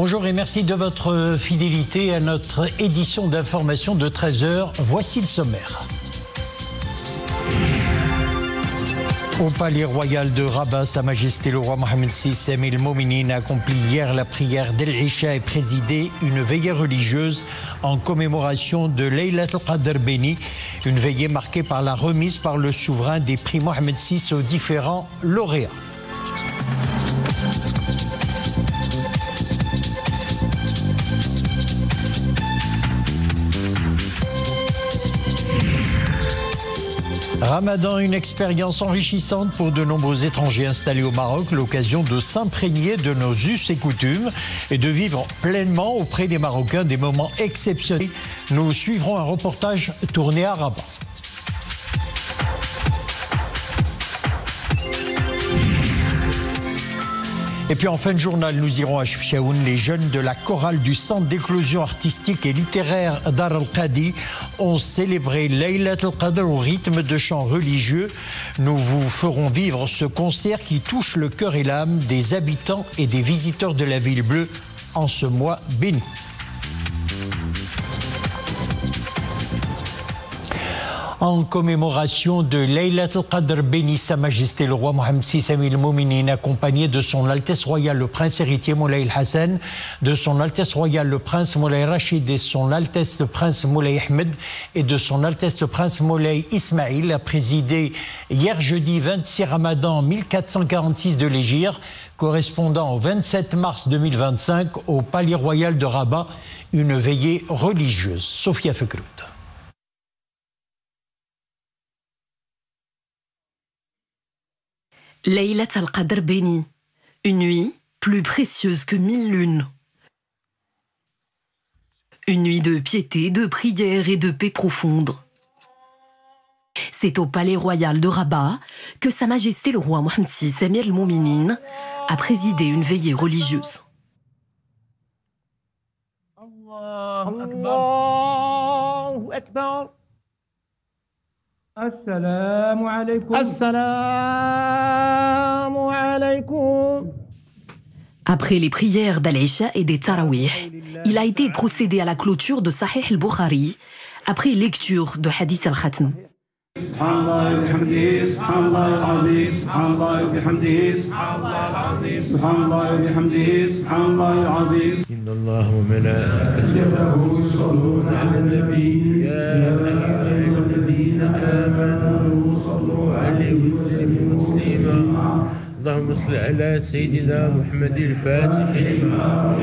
Bonjour et merci de votre fidélité à notre édition d'information de 13h. Voici le sommaire. Au palais royal de Rabat, Sa Majesté le roi Mohammed VI Amir al-Mouminin a accompli hier la prière d'El-Isha et présidé une veillée religieuse en commémoration de Laylat al-Qadr béni, une veillée marquée par la remise par le souverain des prix Mohammed VI aux différents lauréats. Ramadan, une expérience enrichissante pour de nombreux étrangers installés au Maroc, l'occasion de s'imprégner de nos us et coutumes et de vivre pleinement auprès des Marocains des moments exceptionnels. Nous suivrons un reportage tourné à Rabat. Et puis en fin de journal, nous irons à Chefchaouen. Les jeunes de la chorale du Centre d'éclosion artistique et littéraire Dar al-Qadi ont célébré Laylat al-Qadr au rythme de chants religieux. Nous vous ferons vivre ce concert qui touche le cœur et l'âme des habitants et des visiteurs de la Ville Bleue en ce mois béni. En commémoration de Laylat al-Qadr béni, Sa Majesté le roi Mohammed VI Amir al-Mouminin, accompagné de son Altesse Royale le Prince héritier Moulay Hassan, de son Altesse Royale le Prince Moulay Rachid et son Altesse le Prince Moulay Ahmed et de son Altesse le Prince Moulay Ismaïl, a présidé hier jeudi 26 Ramadan 1446 de l'Hégire, correspondant au 27 mars 2025 au Palais Royal de Rabat, une veillée religieuse. Sophia Fekrout. Laylat al-Qadr béni, une nuit plus précieuse que 1000 lunes. Une nuit de piété, de prière et de paix profonde. C'est au palais royal de Rabat que Sa Majesté le roi Mohammed VI Amir al-Mouminin a présidé une veillée religieuse. Allahu Akbar. Assalamu alaikum. Assalamu alaikum. Après les prières d'Al-Isha et des Tarawih, il a été procédé à la clôture de Sahih al-Bukhari après lecture de Hadith al-Khatm. اللهم صل على سيدنا محمد الفاتح لما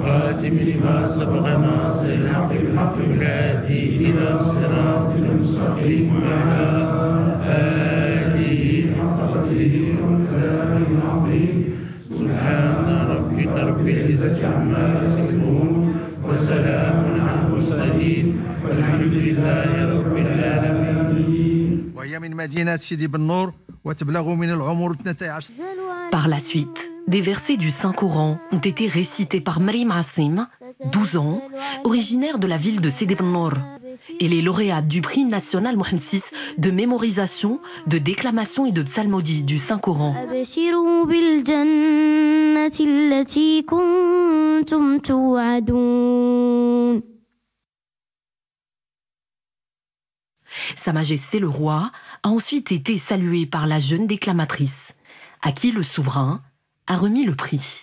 خاتم لما سبق ناصر الحق بالحق والهادي الى صراط المستقيم وعلى اله حق قدره ومقداره العظيم سبحان ربك رب العزه عما يصفون وسلام على المرسلين والحمد لله رب العالمين. وهي من مدينه سيدي بن نور وتبلغ من العمر 12. Par la suite, des versets du Saint-Coran ont été récités par Marim Asim, 12 ans, originaire de la ville de Sidi Ben Nour, et les lauréats du prix national Mohammed VI de mémorisation, de déclamation et de psalmodie du Saint-Coran. Sa Majesté le roi a ensuite été salué par la jeune déclamatrice, à qui le souverain a remis le prix.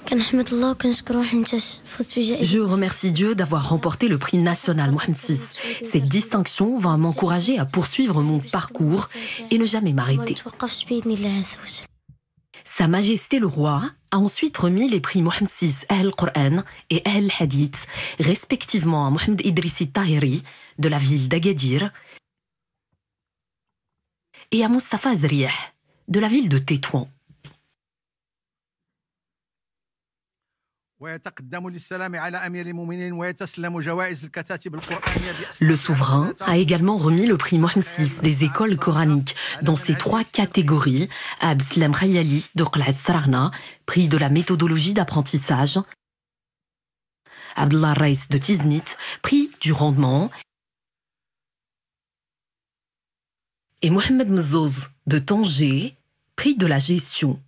Je remercie Dieu d'avoir remporté le prix national Mohammed VI. Cette distinction va m'encourager à poursuivre mon parcours et ne jamais m'arrêter. Sa Majesté le roi a ensuite remis les prix Mohammed VI Ahl-Qur'an et Ahl-Hadith, respectivement à Mohamed Idrissi Tahiri de la ville d'Agadir et à Mustafa Zriyah de la ville de Tétouan. Le souverain a également remis le prix Mohammed VI des écoles coraniques dans ces 3 catégories à Abdeslam Khayali de Qla'at Saragna, prix de la méthodologie d'apprentissage, Abdullah Reis de Tiznit, prix du rendement, et Mohamed Mzouz de Tanger, l'esprit de la gestion.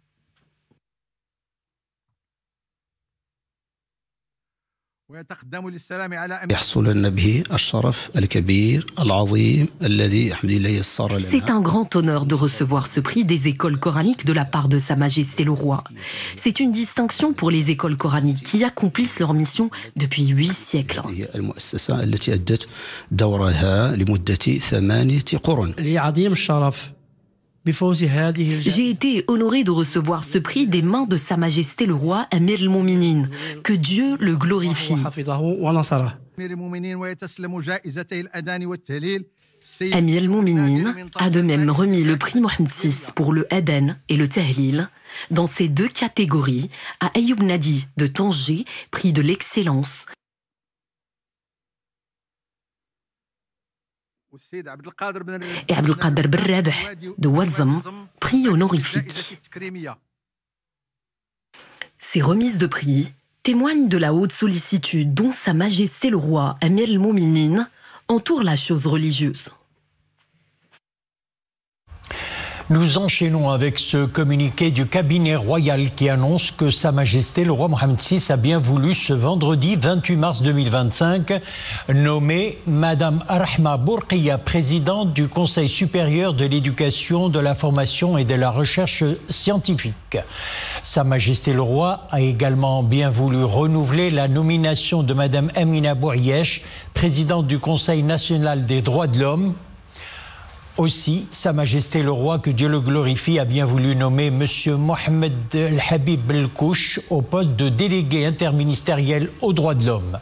C'est un grand honneur de recevoir ce prix des écoles coraniques de la part de Sa Majesté le Roi. C'est une distinction pour les écoles coraniques qui accomplissent leur mission depuis 8 siècles. J'ai été honoré de recevoir ce prix des mains de Sa Majesté le Roi Amir al-Mouminin. Que Dieu le glorifie. Amir al-Mouminin a de même remis le prix Mohammed VI pour le Aden et le Tahlil dans ces 2 catégories à Ayoub Nadi de Tanger, prix de l'excellence, et Abdelkader Ben Rabeh de Ouazzam, prix honorifique. Ces remises de prix témoignent de la haute sollicitude dont Sa Majesté le Roi Amir al-Mouminin entoure la chose religieuse. Nous enchaînons avec ce communiqué du cabinet royal qui annonce que Sa Majesté le Roi Mohammed VI a bien voulu ce vendredi 28 mars 2025 nommer Madame Rahma Bourqiya, présidente du Conseil supérieur de l'éducation, de la formation et de la recherche scientifique. Sa Majesté le Roi a également bien voulu renouveler la nomination de Madame Amina Bouriesh, présidente du Conseil national des droits de l'homme. Aussi, Sa Majesté le Roi, que Dieu le glorifie, a bien voulu nommer M. Mohamed El Habib El Kouch au poste de délégué interministériel aux droits de l'homme.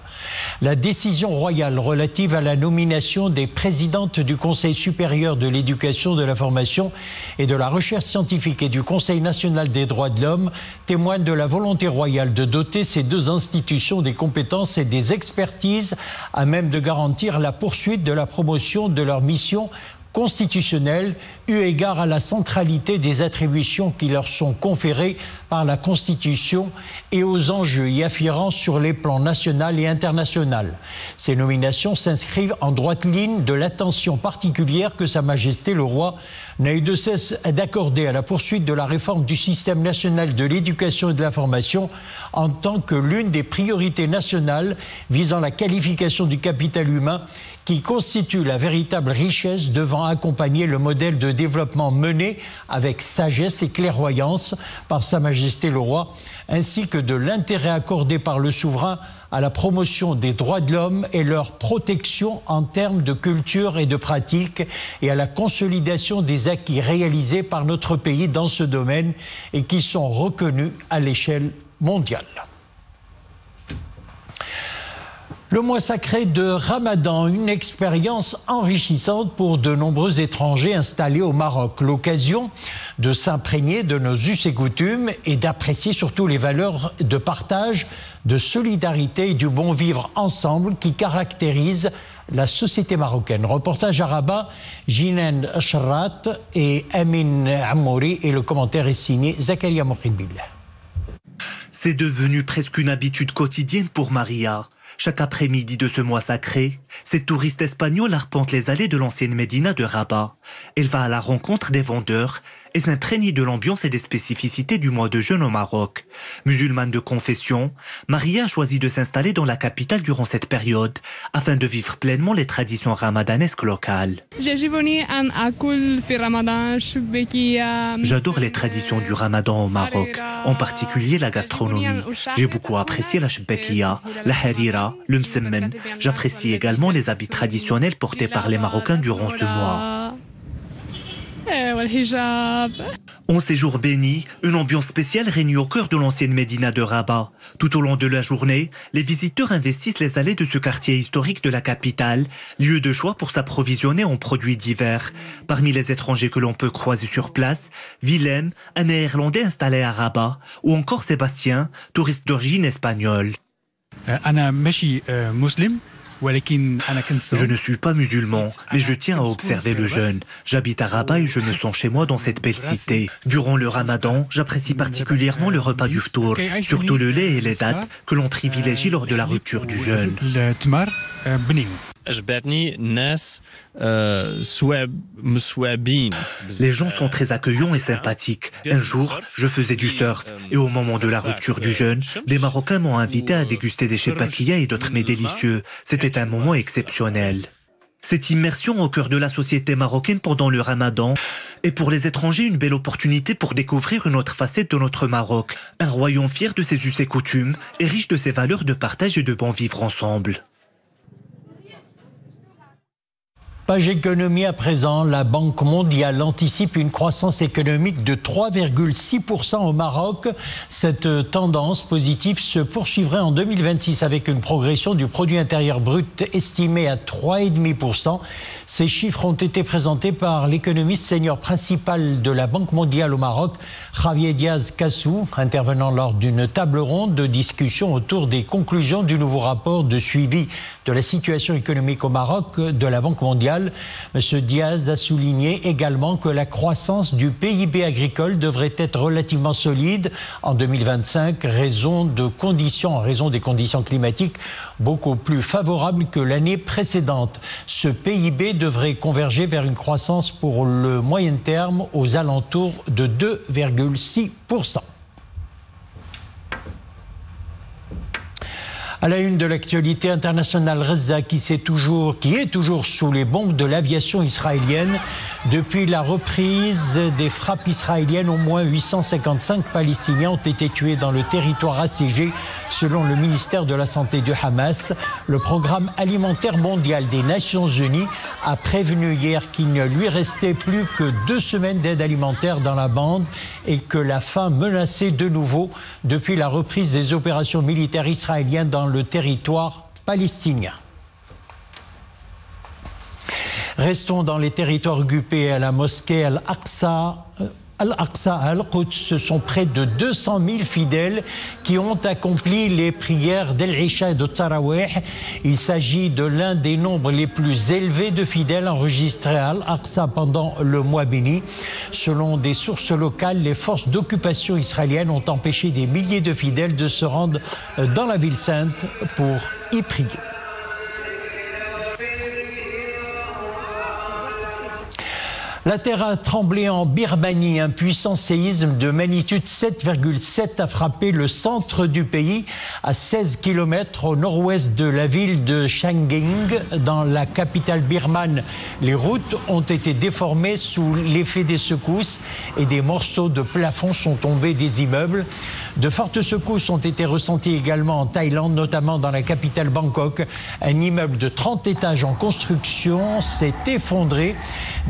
La décision royale relative à la nomination des présidentes du Conseil supérieur de l'éducation, de la formation et de la recherche scientifique et du Conseil national des droits de l'homme témoigne de la volonté royale de doter ces 2 institutions des compétences et des expertises à même de garantir la poursuite de la promotion de leur mission constitutionnelle, eu égard à la centralité des attributions qui leur sont conférées par la Constitution et aux enjeux y afférents sur les plans national et international. Ces nominations s'inscrivent en droite ligne de l'attention particulière que Sa Majesté le Roi n'a eu de cesse d'accorder à la poursuite de la réforme du système national de l'éducation et de la formation en tant que l'une des priorités nationales visant la qualification du capital humain qui constitue la véritable richesse devant accompagner le modèle de développement mené avec sagesse et clairvoyance par Sa Majesté le Roi, ainsi que de l'intérêt accordé par le souverain à la promotion des droits de l'homme et leur protection en termes de culture et de pratique et à la consolidation des acquis réalisés par notre pays dans ce domaine et qui sont reconnus à l'échelle mondiale. Le mois sacré de Ramadan, une expérience enrichissante pour de nombreux étrangers installés au Maroc. L'occasion de s'imprégner de nos us et coutumes et d'apprécier surtout les valeurs de partage, de solidarité et du bon vivre ensemble qui caractérisent la société marocaine. Reportage à Rabat, Jinan Charrat et Amin Amouri, et le commentaire est signé Zakaria Mokhilbillah. C'est devenu presque une habitude quotidienne pour Maria. Chaque après-midi de ce mois sacré, cette touriste espagnole arpente les allées de l'ancienne Médina de Rabat. Elle va à la rencontre des vendeurs et s'imprègne de l'ambiance et des spécificités du mois de jeûne au Maroc. Musulmane de confession, Maria a choisi de s'installer dans la capitale durant cette période afin de vivre pleinement les traditions ramadanesques locales. J'adore les traditions du Ramadan au Maroc, en particulier la gastronomie. J'ai beaucoup apprécié la shbekia, la harira, le msemmen. J'apprécie également les habits traditionnels portés par les Marocains durant ce mois. En séjour béni, une ambiance spéciale règne au cœur de l'ancienne Médina de Rabat. Tout au long de la journée, les visiteurs investissent les allées de ce quartier historique de la capitale, lieu de choix pour s'approvisionner en produits divers. Parmi les étrangers que l'on peut croiser sur place, Willem, un néerlandais installé à Rabat, ou encore Sébastien, touriste d'origine espagnole. Je ne suis pas musulman, mais je tiens à observer le jeûne. J'habite à Rabat et je me sens chez moi dans cette belle cité. Durant le Ramadan, j'apprécie particulièrement le repas du ftour, surtout le lait et les dattes que l'on privilégie lors de la rupture du jeûne. Les gens sont très accueillants et sympathiques. Un jour, je faisais du surf et au moment de la rupture du jeûne, des Marocains m'ont invité à déguster des chepakiyas et d'autres mets délicieux. C'était un moment exceptionnel. Cette immersion au cœur de la société marocaine pendant le Ramadan est pour les étrangers une belle opportunité pour découvrir une autre facette de notre Maroc. Un royaume fier de ses us et coutumes et riche de ses valeurs de partage et de bon vivre ensemble. Page économie à présent, la Banque mondiale anticipe une croissance économique de 3,6% au Maroc. Cette tendance positive se poursuivrait en 2026 avec une progression du produit intérieur brut estimée à 3,5%. Ces chiffres ont été présentés par l'économiste senior principal de la Banque mondiale au Maroc, Javier Diaz-Cassou, intervenant lors d'une table ronde de discussion autour des conclusions du nouveau rapport de suivi de la situation économique au Maroc de la Banque mondiale. M. Diaz a souligné également que la croissance du PIB agricole devrait être relativement solide en 2025, en raison des conditions climatiques beaucoup plus favorables que l'année précédente. Ce PIB devrait converger vers une croissance pour le moyen terme aux alentours de 2,6%. À la une de l'actualité internationale, Gaza qui est toujours sous les bombes de l'aviation israélienne. Depuis la reprise des frappes israéliennes, au moins 855 Palestiniens ont été tués dans le territoire assiégé, selon le ministère de la Santé du Hamas. Le programme alimentaire mondial des Nations Unies a prévenu hier qu'il ne lui restait plus que 2 semaines d'aide alimentaire dans la bande et que la faim menaçait de nouveau depuis la reprise des opérations militaires israéliennes dans le territoire palestinien. Restons dans les territoires occupés. À la mosquée Al-Aqsa à Al-Quds, ce sont près de 200 000 fidèles qui ont accompli les prières d'Al-Isha et de Tarawih. Il s'agit de l'un des nombres les plus élevés de fidèles enregistrés à Al-Aqsa pendant le mois béni. Selon des sources locales, les forces d'occupation israéliennes ont empêché des milliers de fidèles de se rendre dans la ville sainte pour y prier. La terre a tremblé en Birmanie. Un puissant séisme de magnitude 7,7 a frappé le centre du pays, à 16 km au nord-ouest de la ville de Changing, dans la capitale birmane. Les routes ont été déformées sous l'effet des secousses et des morceaux de plafond sont tombés des immeubles. De fortes secousses ont été ressenties également en Thaïlande, notamment dans la capitale Bangkok. Un immeuble de 30 étages en construction s'est effondré.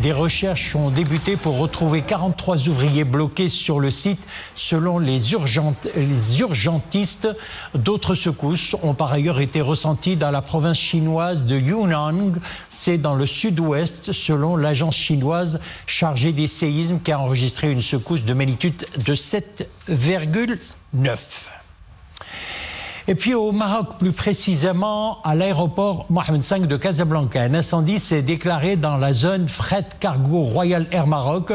Des recherches ont débuté pour retrouver 43 ouvriers bloqués sur le site, selon les urgentistes. D'autres secousses ont par ailleurs été ressenties dans la province chinoise de Yunnan. C'est dans le sud-ouest, selon l'agence chinoise chargée des séismes, qui a enregistré une secousse de magnitude de 7,9. Et puis au Maroc, plus précisément à l'aéroport Mohamed V de Casablanca, un incendie s'est déclaré dans la zone fret cargo Royal Air Maroc.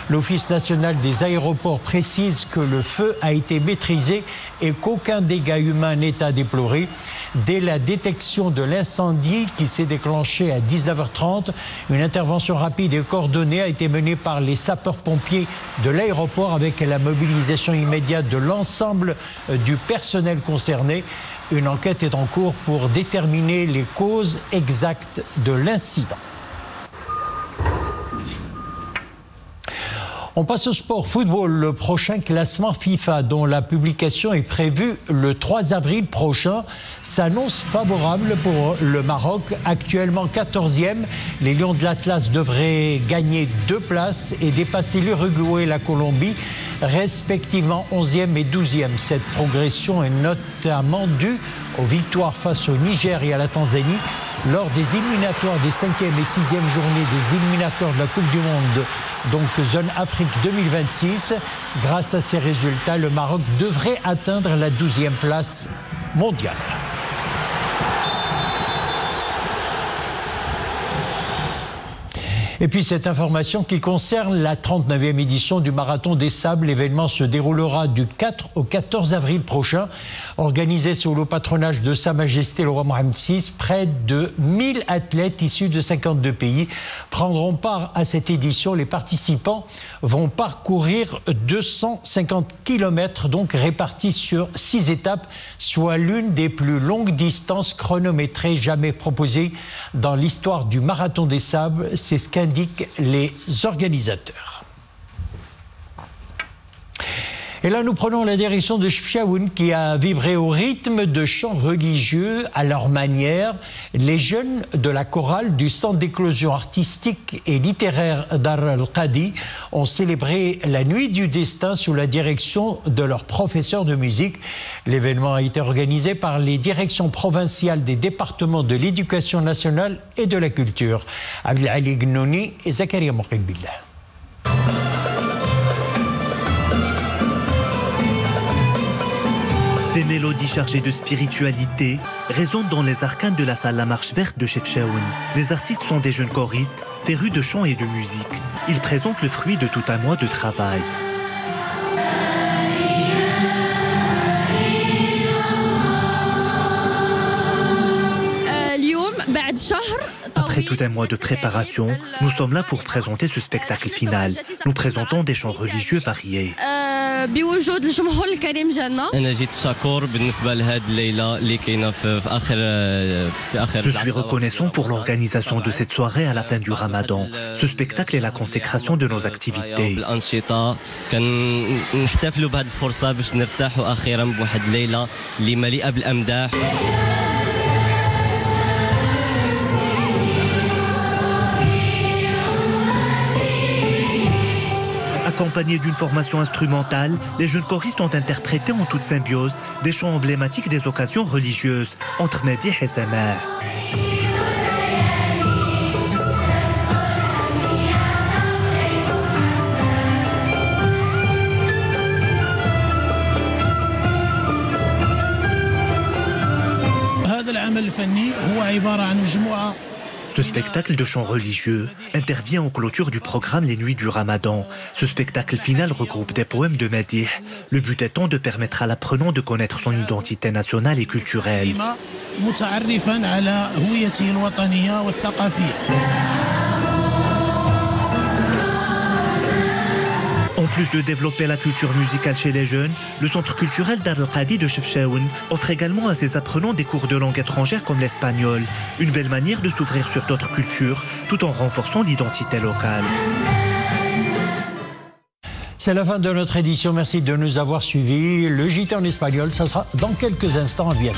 L'Office national des aéroports précise que le feu a été maîtrisé et qu'aucun dégât humain n'est à déplorer. Dès la détection de l'incendie qui s'est déclenché à 19h30, une intervention rapide et coordonnée a été menée par les sapeurs-pompiers de l'aéroport avec la mobilisation immédiate de l'ensemble du personnel concerné. Une enquête est en cours pour déterminer les causes exactes de l'incident. On passe au sport football. Le prochain classement FIFA, dont la publication est prévue le 3 avril prochain, s'annonce favorable pour le Maroc. Actuellement 14e, les Lions de l'Atlas devraient gagner 2 places et dépasser l'Uruguay et la Colombie, respectivement 11e et 12e. Cette progression est notamment due aux victoires face au Niger et à la Tanzanie lors des éliminatoires des 5e et 6e journées des éliminatoires de la Coupe du Monde, donc zone Afrique 2026. Grâce à ces résultats, le Maroc devrait atteindre la 12e place mondiale. Et puis cette information qui concerne la 39e édition du Marathon des Sables. L'événement se déroulera du 4 au 14 avril prochain. Organisé sous le patronage de Sa Majesté le roi Mohammed VI, près de 1000 athlètes issus de 52 pays prendront part à cette édition. Les participants vont parcourir 250 km, donc répartis sur 6 étapes, soit l'une des plus longues distances chronométrées jamais proposées dans l'histoire du Marathon des Sables. C'est ce qu'indiquent les organisateurs. Et là, nous prenons la direction de Chefchaouen qui a vibré au rythme de chants religieux à leur manière. Les jeunes de la chorale du Centre d'éclosion artistique et littéraire Dar al-Qadi ont célébré la Nuit du Destin sous la direction de leur professeur de musique. L'événement a été organisé par les directions provinciales des départements de l'éducation nationale et de la culture. Abdelali Gnouni et Zakaria Mouqilbillah. Des mélodies chargées de spiritualité résonnent dans les arcanes de la salle La Marche Verte de Chefchaouen. Les artistes sont des jeunes choristes, férus de chant et de musique. Ils présentent le fruit de tout un mois de travail. Après tout un mois de préparation, nous sommes là pour présenter ce spectacle final. Nous présentons des chants religieux variés. Je suis reconnaissant pour l'organisation de cette soirée à la fin du Ramadan. Ce spectacle est la consécration de nos activités. Accompagnés d'une formation instrumentale, les jeunes choristes ont interprété en toute symbiose des chants emblématiques des occasions religieuses, entre Madih et Samah. Ce spectacle de chants religieux intervient en clôture du programme Les Nuits du Ramadan. Ce spectacle final regroupe des poèmes de Madih. Le but étant de permettre à l'apprenant de connaître son identité nationale et culturelle. En plus de développer la culture musicale chez les jeunes, le centre culturel Dar al-Qadi de Chefchaouen offre également à ses apprenants des cours de langue étrangère comme l'espagnol. Une belle manière de s'ouvrir sur d'autres cultures tout en renforçant l'identité locale. C'est la fin de notre édition. Merci de nous avoir suivis. Le JT en espagnol, ça sera dans quelques instants à Vienne.